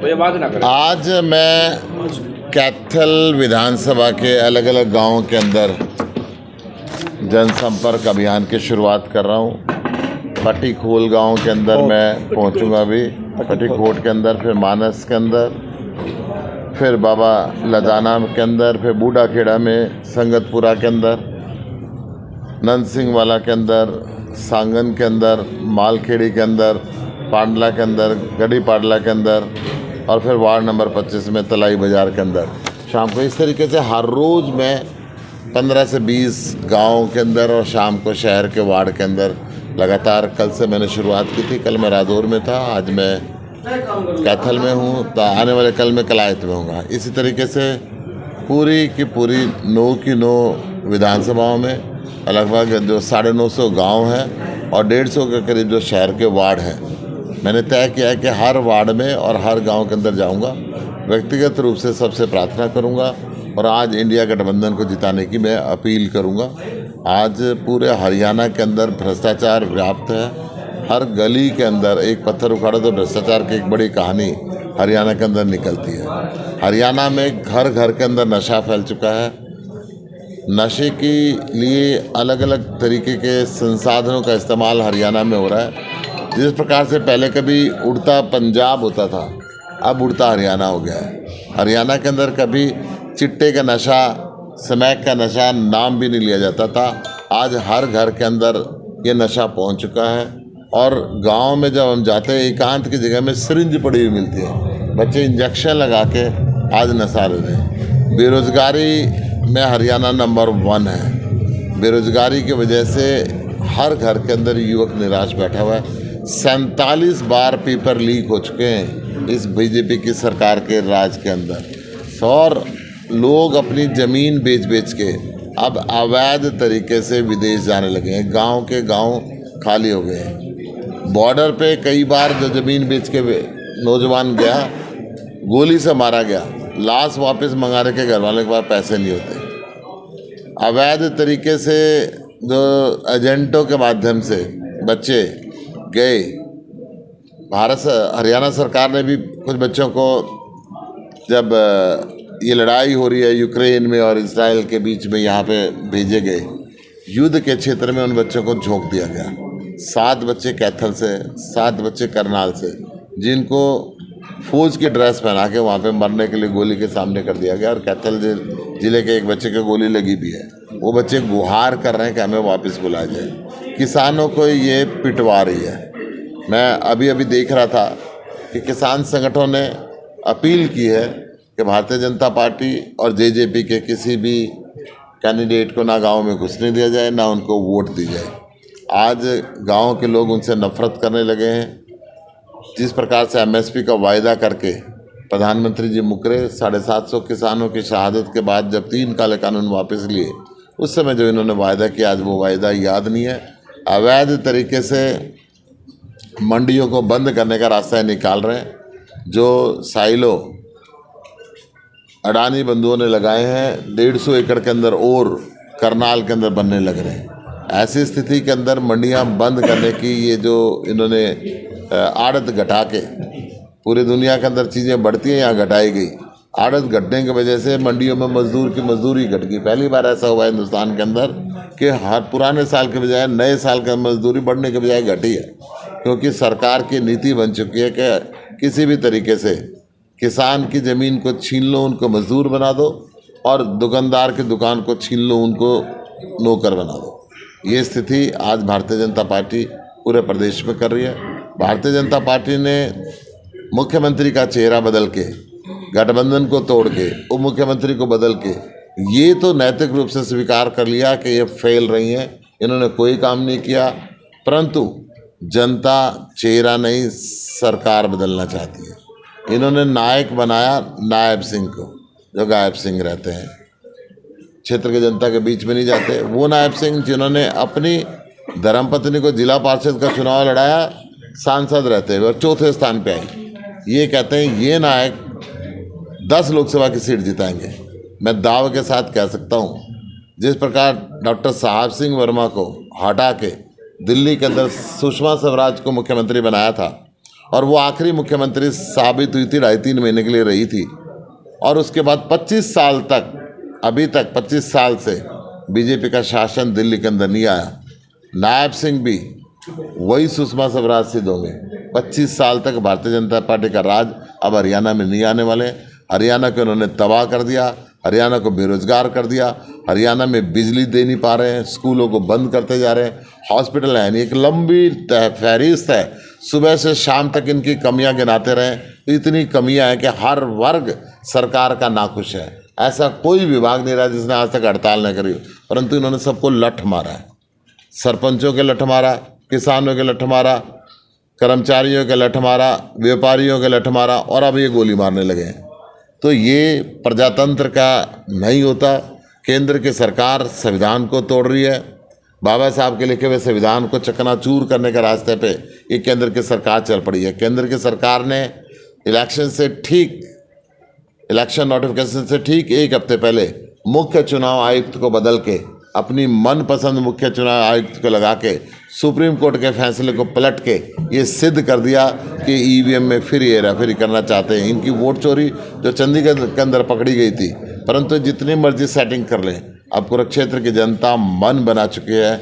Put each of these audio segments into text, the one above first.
तो ये बात ना करें। आज मैं कैथल विधानसभा के अलग अलग गांवों के अंदर जनसंपर्क अभियान की शुरुआत कर रहा हूं। पट्टीखोल गांव के अंदर मैं पहुंचूंगा अभी, पट्टीखोट के अंदर, फिर मानस के अंदर, फिर बाबा लदाना के अंदर, फिर बूढ़ा खेड़ा में, संगतपुरा के अंदर, नंद सिंह वाला के अंदर, सांगन के अंदर, मालखेड़ी के अंदर, पांडला के अंदर, गढ़ी पाडला के अंदर, और फिर वार्ड नंबर 25 में तलाई बाज़ार के अंदर शाम को। इस तरीके से हर रोज़ मैं 15 से 20 गाँव के अंदर और शाम को शहर के वार्ड के अंदर लगातार, कल से मैंने शुरुआत की थी। कल मैं रादौर में था, आज मैं कैथल में हूँ, तो आने वाले कल मैं कलायत में हूँगा। इसी तरीके से पूरी की पूरी 9 की 9 विधानसभाओं में लगभग जो 950 गांव हैं और 150 के करीब जो शहर के वार्ड हैं, मैंने तय किया है कि हर वार्ड में और हर गांव के अंदर जाऊंगा। व्यक्तिगत रूप से सबसे प्रार्थना करूंगा और आज इंडिया गठबंधन को जिताने की मैं अपील करूंगा। आज पूरे हरियाणा के अंदर भ्रष्टाचार व्याप्त है। हर गली के अंदर एक पत्थर उखाड़ो तो भ्रष्टाचार की एक बड़ी कहानी हरियाणा के अंदर निकलती है। हरियाणा में घर घर के अंदर नशा फैल चुका है। नशे के लिए अलग अलग तरीके के संसाधनों का इस्तेमाल हरियाणा में हो रहा है। जिस प्रकार से पहले कभी उड़ता पंजाब होता था, अब उड़ता हरियाणा हो गया है। हरियाणा के अंदर कभी चिट्टे का नशा, स्मैक का नशा नाम भी नहीं लिया जाता था। आज हर घर के अंदर ये नशा पहुंच चुका है। और गांव में जब हम जाते हैं, एकांत की जगह में सिरिंज पड़ी हुई मिलती है, बच्चे इंजेक्शन लगा के आज नशा ले रहे हैं। बेरोज़गारी में हरियाणा नंबर 1 है। बेरोज़गारी की वजह से हर घर के अंदर युवक निराश बैठा हुआ है। 47 बार पेपर लीक हो चुके हैं इस बीजेपी की सरकार के राज के अंदर। और लोग अपनी ज़मीन बेच बेच के अब अवैध तरीके से विदेश जाने लगे हैं। गांव के गांव खाली हो गए हैं। बॉर्डर पे कई बार जो ज़मीन बेच के नौजवान गया, गोली से मारा गया, लाश वापस मंगाने के घर वालों के पास पैसे नहीं होते। अवैध तरीके से जो एजेंटों के माध्यम से बच्चे गए, हरियाणा सरकार ने भी कुछ बच्चों को, जब ये लड़ाई हो रही है यूक्रेन में और इजराइल के बीच में, यहाँ पे भेजे गए, युद्ध के क्षेत्र में उन बच्चों को झोंक दिया गया। 7 बच्चे कैथल से, 7 बच्चे करनाल से, जिनको फौज की ड्रेस पहना के वहाँ पे मरने के लिए गोली के सामने कर दिया गया। और कैथल जिले के एक बच्चे को गोली लगी भी है। वो बच्चे गुहार कर रहे हैं कि हमें वापस बुलाया जाए। किसानों को ये पिटवा रही है। मैं अभी देख रहा था कि किसान संगठनों ने अपील की है कि भारतीय जनता पार्टी और जेजेपी के किसी भी कैंडिडेट को ना गांव में घुसने दिया जाए, ना उनको वोट दी जाए। आज गांव के लोग उनसे नफरत करने लगे हैं। जिस प्रकार से एमएसपी का वायदा करके प्रधानमंत्री जी मुकरे, 750 किसानों की शहादत के बाद जब 3 काले कानून वापस लिए, उस समय जो इन्होंने वायदा किया, आज वो वायदा याद नहीं है। अवैध तरीके से मंडियों को बंद करने का रास्ता निकाल रहे हैं। जो साइलो अडानी बंधुओं ने लगाए हैं, 150 एकड़ के अंदर और करनाल के अंदर बनने लग रहे हैं। ऐसी स्थिति के अंदर मंडियां बंद करने की ये जो इन्होंने आड़त घटा के, पूरी दुनिया के अंदर चीज़ें बढ़ती हैं, यहाँ घटाई गई। आड़त घटने की वजह से मंडियों में मजदूर की मजदूरी घट गई। पहली बार ऐसा हुआ है हिंदुस्तान के अंदर कि हर पुराने साल के बजाय नए साल का मजदूरी बढ़ने के बजाय घटी है। क्योंकि सरकार की नीति बन चुकी है कि किसी भी तरीके से किसान की ज़मीन को छीन लो, उनको मजदूर बना दो, और दुकानदार की दुकान को छीन लो, उनको नौकर बना दो। ये स्थिति आज भारतीय जनता पार्टी पूरे प्रदेश में कर रही है। भारतीय जनता पार्टी ने मुख्यमंत्री का चेहरा बदल के, गठबंधन को तोड़ के, उप मुख्यमंत्री को बदल के, ये तो नैतिक रूप से स्वीकार कर लिया कि ये फेल रही हैं, इन्होंने कोई काम नहीं किया। परंतु जनता चेहरा नहीं, सरकार बदलना चाहती है। इन्होंने नायक बनाया नायब सिंह को, जो गायब सिंह रहते हैं, क्षेत्र की जनता के बीच में नहीं जाते। वो नायब सिंह जिन्होंने अपनी धर्मपत्नी को जिला पार्षद का चुनाव लड़ाया, सांसद रहते हुए, और 4थे स्थान पे आई। ये कहते हैं ये नायक 10 लोकसभा की सीट जिताएंगे। मैं दावे के साथ कह सकता हूँ, जिस प्रकार डॉक्टर साहब सिंह वर्मा को हटा के दिल्ली के अंदर सुषमा स्वराज को मुख्यमंत्री बनाया था, और वो आखिरी मुख्यमंत्री साबित हुई थी 2.5-3 महीने के लिए रही थी। और उसके बाद 25 साल तक, अभी तक 25 साल से बीजेपी का शासन दिल्ली के अंदर नहीं आया। नायब सिंह भी वही सुषमा स्वराज सिद्ध होंगे। 25 साल तक भारतीय जनता पार्टी का राज अब हरियाणा में नहीं आने वाले। हरियाणा को उन्होंने तबाह कर दिया, हरियाणा को बेरोजगार कर दिया, हरियाणा में बिजली दे नहीं पा रहे हैं, स्कूलों को बंद करते जा रहे हैं, हॉस्पिटल है नहीं, एक लंबी फहरिस्त है। सुबह से शाम तक इनकी कमियां गिनाते रहें तो इतनी कमियां हैं कि हर वर्ग सरकार का नाखुश है। ऐसा कोई विभाग नहीं रहा जिसने आज तक हड़ताल न करी, परंतु इन्होंने सबको लठ मारा है। सरपंचों के लठ मारा, किसानों के लठ मारा, कर्मचारियों के लठ मारा, व्यापारियों के लठ मारा, और अब ये गोली मारने लगे हैं। तो ये प्रजातंत्र का नहीं होता। केंद्र की सरकार संविधान को तोड़ रही है। बाबा साहब के लिखे हुए संविधान को चकनाचूर करने के रास्ते पे ये केंद्र की सरकार चल पड़ी है। केंद्र की सरकार ने इलेक्शन नोटिफिकेशन से ठीक 1 हफ्ते पहले मुख्य चुनाव आयुक्त को बदल के अपनी मनपसंद मुख्य चुनाव आयुक्त को लगा के सुप्रीम कोर्ट के फैसले को पलट के ये सिद्ध कर दिया कि ईवीएम में फिर हेराफेरी करना चाहते हैं। इनकी वोट चोरी जो चंडीगढ़ के अंदर पकड़ी गई थी, परंतु जितनी मर्जी सेटिंग कर लें, अब कुरुक्षेत्र की जनता मन बना चुकी है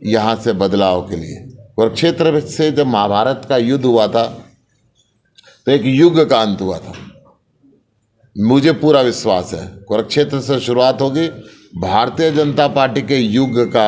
यहाँ से बदलाव के लिए। कुरुक्षेत्र से जब महाभारत का युद्ध हुआ था तो एक युग का अंत हुआ था। मुझे पूरा विश्वास है कुरुक्षेत्र से शुरुआत होगी, भारतीय जनता पार्टी के युग का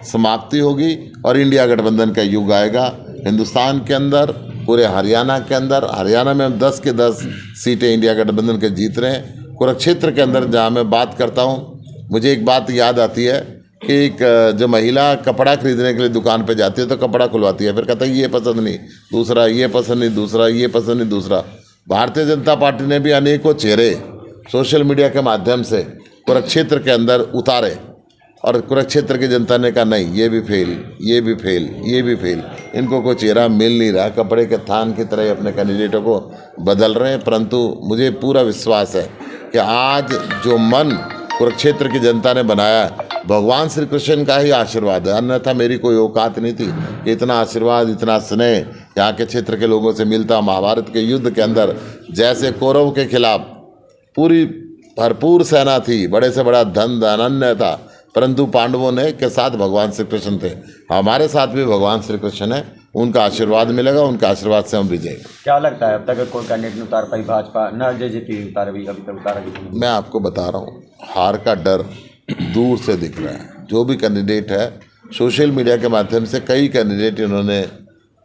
समाप्ति होगी और इंडिया गठबंधन का युग आएगा हिंदुस्तान के अंदर, पूरे हरियाणा के अंदर। हरियाणा में हम 10 के 10 सीटें इंडिया गठबंधन के जीत रहे हैं। कुरुक्षेत्र के अंदर जहाँ मैं बात करता हूँ, मुझे एक बात याद आती है कि एक जो महिला कपड़ा खरीदने के लिए दुकान पे जाती है तो कपड़ा खुलवाती है, फिर कहता है ये पसंद नहीं, दूसरा ये पसंद नहीं, दूसरा ये पसंद नहीं, दूसरा। भारतीय जनता पार्टी ने भी अनेकों चेहरे सोशल मीडिया के माध्यम से कुरुक्षेत्र के अंदर उतारे और कुरुक्षेत्र की जनता ने कहा नहीं, ये भी फेल, ये भी फेल, ये भी फेल। इनको कोई चेहरा मिल नहीं रहा, कपड़े के थान की तरह अपने कैंडिडेटों को बदल रहे हैं। परंतु मुझे पूरा विश्वास है कि आज जो मन कुरुक्षेत्र की जनता ने बनाया है, भगवान श्री कृष्ण का ही आशीर्वाद है। अन्यथा मेरी कोई औकात नहीं थी कि इतना आशीर्वाद, इतना स्नेह यहाँ के क्षेत्र के लोगों से मिलता। महाभारत के युद्ध के अंदर जैसे कौरव के खिलाफ पूरी भरपूर सेना थी, बड़े से बड़ा धन धनन्य था, परंतु पांडवों ने के साथ भगवान श्री कृष्ण थे। हमारे साथ भी भगवान श्री कृष्ण है, उनका आशीर्वाद मिलेगा, उनका आशीर्वाद से हम विजय। क्या लगता है अब तक कोई कैंडिडेट नहीं उतार पाई भाजपा, न जेजेपी उतार अभी तक उतारा? मैं आपको बता रहा हूँ, हार का डर दूर से दिख रहा है। जो भी कैंडिडेट है, सोशल मीडिया के माध्यम से कई कैंडिडेट इन्होंने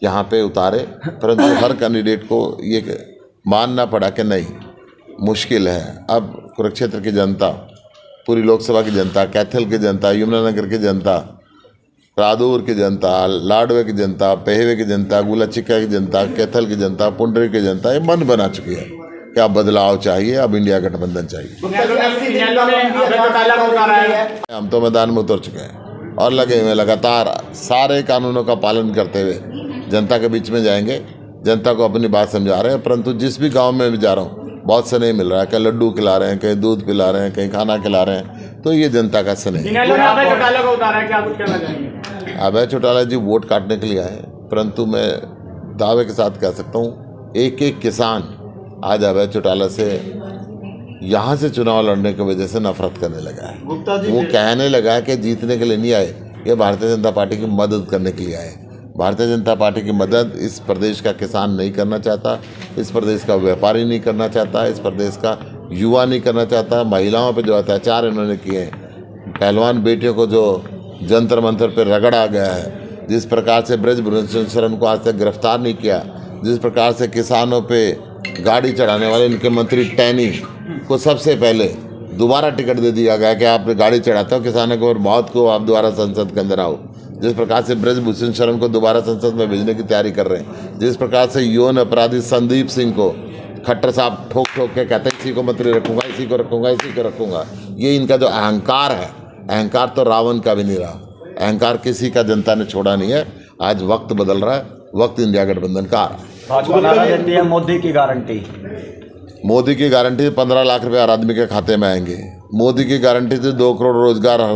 यहाँ पे उतारे, परंतु हर कैंडिडेट को ये मानना पड़ा कि नहीं, मुश्किल है। अब कुरुक्षेत्र की जनता, पूरी लोकसभा की जनता, कैथल की जनता, यमुनानगर की जनता, रादौर की जनता, लाडवे की जनता, पहेवे की जनता, गुलाचिक्का की जनता, कैथल की जनता, पुंडरी की जनता ये मन बना चुकी है कि अब बदलाव चाहिए, अब इंडिया गठबंधन चाहिए। हम तो मैदान में उतर चुके हैं और लगे हुए लगातार सारे कानूनों का पालन करते हुए जनता के बीच में जाएंगे, जनता को अपनी बात समझा रहे हैं। परंतु जिस भी गाँव में भी जा रहा हूँ, बहुत से नहीं मिल रहा है, कहीं लड्डू खिला रहे हैं, कहीं दूध पिला रहे हैं, कहीं खाना खिला रहे हैं, तो ये जनता का स्नेह। अभय चौटाला जी वोट काटने के लिए आए, परंतु मैं दावे के साथ कह सकता हूँ एक एक किसान आज अभय चौटाला से यहाँ से चुनाव लड़ने की वजह से नफरत करने लगा है। वो कहने लगा है कि जीतने के लिए नहीं आए, ये भारतीय जनता पार्टी की मदद करने के लिए आए। भारतीय जनता पार्टी की मदद इस प्रदेश का किसान नहीं करना चाहता, इस प्रदेश का व्यापारी नहीं करना चाहता, इस प्रदेश का युवा नहीं करना चाहता। महिलाओं पे जो अत्याचार इन्होंने किए हैं, पहलवान बेटियों को जो जंतर मंतर पे रगड़ा गया है, जिस प्रकार से ब्रजभूषण शरण को आज तक गिरफ्तार नहीं किया, जिस प्रकार से किसानों पे गाड़ी चढ़ाने वाले इनके मंत्री टैनी को सबसे पहले दोबारा टिकट दे दिया गया कि आप गाड़ी चढ़ाते हो किसानों को और मौत को आप दोबारा संसद के अंदर आओ। जिस प्रकार से ब्रजभूषण शरण को दोबारा संसद में भेजने की तैयारी कर रहे हैं, जिस प्रकार से यौन अपराधी संदीप सिंह को खट्टर साहब ठोक ठोक के कहते हैं इसी को मंत्री रखूंगा, इसी को रखूंगा, इसी को रखूंगा। ये इनका जो अहंकार है, अहंकार तो रावण का भी नहीं रहा, अहंकार किसी का जनता ने छोड़ा नहीं है। आज वक्त बदल रहा है, वक्त इंडिया गठबंधन का आ रहा है। भाजपा नारा देती है मोदी की गारंटी। मोदी की गारंटी 15 लाख रुपए हर आदमी के खाते में आएंगे। मोदी की गारंटी थी 2 करोड़ रोजगार हर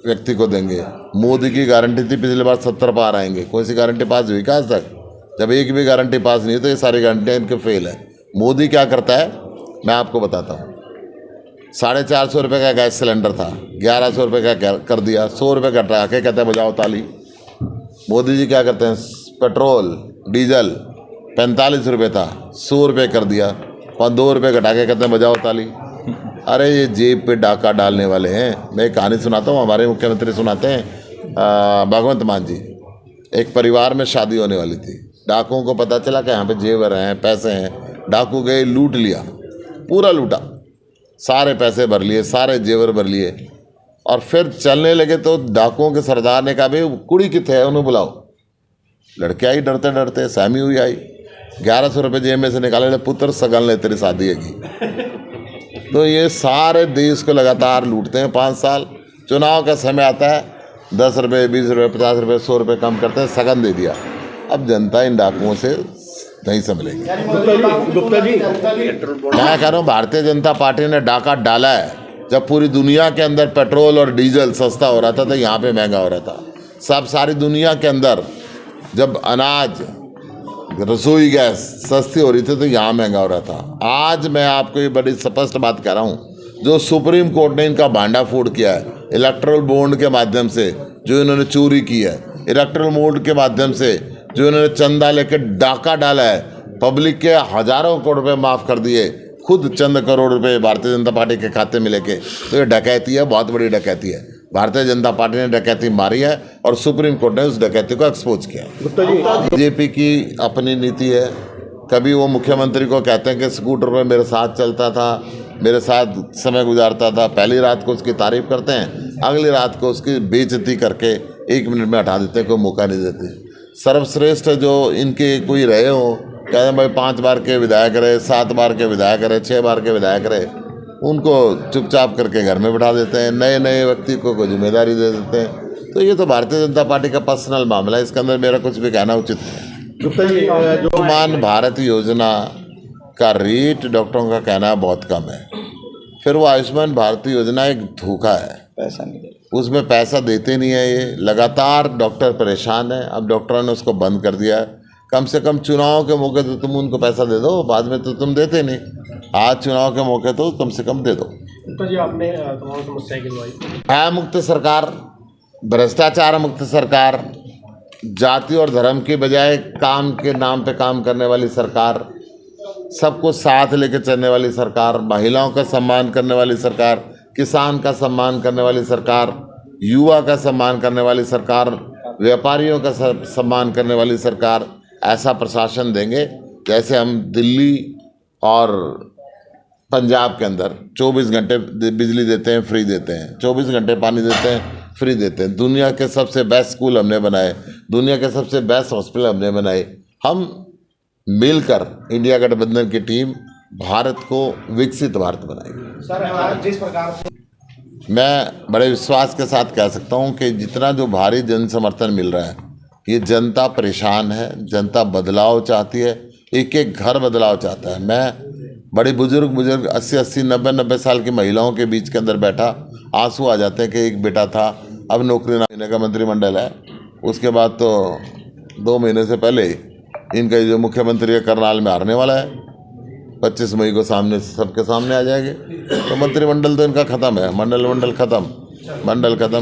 व्यक्ति को देंगे। मोदी की गारंटी थी पिछली बार 70 पार आएंगे। कोई सी गारंटी पास हुई क्या आज तक? जब एक भी गारंटी पास नहीं है तो ये सारी गारंटियाँ इनके फेल है। मोदी क्या करता है मैं आपको बताता हूँ। 450 रुपये का गैस सिलेंडर था, 1100 रुपये का कर दिया, 100 रुपये घटा के कहते हैं बजाओ ताली। मोदी जी क्या करते हैं, पेट्रोल डीजल 45 रुपये था, 100 रुपये कर दिया, 2 रुपये घटा के कहते हैं बजाओ ताली। अरे ये जेब पे डाका डालने वाले हैं। मैं एक कहानी सुनाता हूँ, हमारे मुख्यमंत्री सुनाते हैं। भगवंत मान जी, एक परिवार में शादी होने वाली थी। डाकुओं को पता चला कि यहाँ पे जेवर हैं, पैसे हैं। डाकू गए, लूट लिया, पूरा लूटा, सारे पैसे भर लिए, सारे जेवर भर लिए और फिर चलने लगे तो डाकुओं के सरदार ने कहा भाई कुड़ी कितने है, उन्हें बुलाओ। लड़के आई डरते डरते, सहमी हुई आई, 1100 रुपये जेब में से निकाले, ले पुत्र सगन ले तेरी शादी है। तो ये सारे देश को लगातार लूटते हैं। 5 साल चुनाव का समय आता है, 10 रुपये 20 रुपये 50 रुपये 100 रुपये कम करते हैं, सगन दे दिया। अब जनता इन डाकुओं से नहीं संभलेगी। गुप्ता जी मैं कह रहा हूँ भारतीय जनता पार्टी ने डाका डाला है। जब पूरी दुनिया के अंदर पेट्रोल और डीजल सस्ता हो रहा था तो यहाँ पे महंगा हो रहा था। सारी दुनिया के अंदर जब अनाज रसोई गैस सस्ती हो रही थी तो यहाँ महंगा हो रहा था। आज मैं आपको ये बड़ी स्पष्ट बात कह रहा हूँ, जो सुप्रीम कोर्ट ने इनका भांडा फोड़ किया है इलेक्ट्रल बॉन्ड के माध्यम से, जो इन्होंने चोरी की है इलेक्ट्रल बॉन्ड के माध्यम से, जो इन्होंने चंदा लेकर डाका डाला है, पब्लिक के हजारों करोड़ रुपए माफ़ कर दिए, खुद चंद करोड़ रुपए भारतीय जनता पार्टी के खाते में लेके। तो ये डकैती है, बहुत बड़ी डकैती है। भारतीय जनता पार्टी ने डकैती मारी है और सुप्रीम कोर्ट ने उस डकैती को एक्सपोज किया। बीजेपी की अपनी नीति है। कभी वो मुख्यमंत्री को कहते हैं कि स्कूटर पर मेरे साथ चलता था, मेरे साथ समय गुजारता था, पहली रात को उसकी तारीफ करते हैं, अगली रात को उसकी बेइज्जती करके 1 मिनट में हटा देते हैं, कोई मौका नहीं देते। सर्वश्रेष्ठ जो इनके कोई रहे हो, कहते हैं भाई 5 बार के विधायक रहे, 7 बार के विधायक रहे, 6 बार के विधायक रहे, उनको चुपचाप करके घर में बिठा देते हैं, नए नए व्यक्ति को कोई जिम्मेदारी दे देते हैं। तो ये तो भारतीय जनता पार्टी का पर्सनल मामला है, इसके अंदर मेरा कुछ भी कहना उचित नहीं है। आयुष्मान भारत योजना का रेट डॉक्टरों का कहना बहुत कम है। फिर वो आयुष्मान भारत योजना एक धोखा है, पैसा नहीं, उसमें पैसा देते नहीं है। ये लगातार डॉक्टर परेशान है। अब डॉक्टरों ने उसको बंद कर दिया है। कम से कम चुनाव के मौके तो तुम उनको पैसा दे दो, बाद में तो तुम देते नहीं। आज चुनाव के मौके तो कम से कम दे दो। गुप्ता जी आपने तमाम समस्याएं गिनवाई। न्याय मुक्त सरकार, भ्रष्टाचार मुक्त सरकार, जाति और धर्म के बजाय काम के नाम पे काम करने वाली सरकार, सबको साथ लेकर चलने वाली सरकार, महिलाओं का सम्मान करने वाली सरकार, किसान का सम्मान करने वाली सरकार, युवा का सम्मान करने वाली सरकार, व्यापारियों का सम्मान करने वाली सरकार। ऐसा प्रशासन देंगे जैसे हम दिल्ली और पंजाब के अंदर 24 घंटे बिजली देते हैं, फ्री देते हैं, 24 घंटे पानी देते हैं, फ्री देते हैं। दुनिया के सबसे बेस्ट स्कूल हमने बनाए, दुनिया के सबसे बेस्ट हॉस्पिटल हमने बनाए। हम मिलकर इंडिया गठबंधन की टीम भारत को विकसित भारत बनाएगी। सर जिस प्रकार से मैं बड़े विश्वास के साथ कह सकता हूं कि जितना जो भारी जन समर्थन मिल रहा है, ये जनता परेशान है, जनता बदलाव चाहती है, एक एक घर बदलाव चाहता है। मैं बड़े बुजुर्ग 80-80 90-90 साल की महिलाओं के बीच के अंदर बैठा, आंसू आ जाते हैं कि एक बेटा था, अब नौकरी ना मिलने का मंत्रिमंडल है। उसके बाद तो 2 महीने से पहले इनका जो मुख्यमंत्री है करनाल में हारने वाला है, 25 मई को सामने सबके सामने आ जाएंगे। तो मंत्रिमंडल तो इनका ख़त्म है, मंडल खत्म।